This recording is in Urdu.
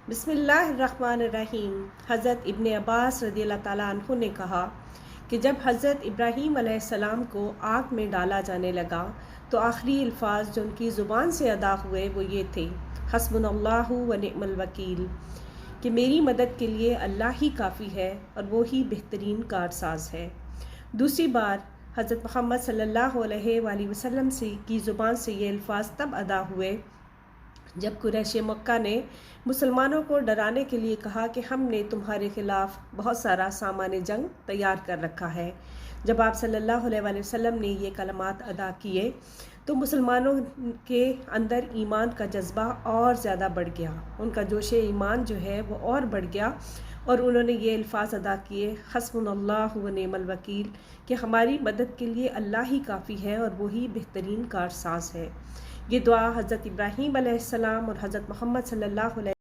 بسم اللہ الرحمن الرحیم۔ حضرت ابن عباس رضی اللہ تعالیٰ عنہ نے کہا کہ جب حضرت ابراہیم علیہ السلام کو آگ میں ڈالا جانے لگا تو آخری الفاظ جو ان کی زبان سے ادا ہوئے وہ یہ تھے، حسبنا اللہ و نعم الوکیل، کہ میری مدد کے لیے اللہ ہی کافی ہے اور وہی بہترین کارساز ہے۔ دوسری بار حضرت محمد صلی اللہ علیہ وآلہ وسلم کی زبان سے یہ الفاظ تب ادا ہوئے جب قریش مکہ نے مسلمانوں کو ڈرانے کے لیے کہا کہ ہم نے تمہارے خلاف بہت سارا سامان جنگ تیار کر رکھا ہے۔ جب آپ صلی اللہ علیہ وآلہ وسلم نے یہ کلمات ادا کیے تو مسلمانوں کے اندر ایمان کا جذبہ اور زیادہ بڑھ گیا، ان کا جوش ایمان جو ہے وہ اور بڑھ گیا، اور انہوں نے یہ الفاظ ادا کیے، حسبنا اللہ و نعم الوکیل، کہ ہماری مدد کے لیے اللہ ہی کافی ہے اور وہی بہترین کارساز ہے۔ یہ دعا حضرت ابراہیم علیہ السلام اور حضرت محمد صلی اللہ علیہ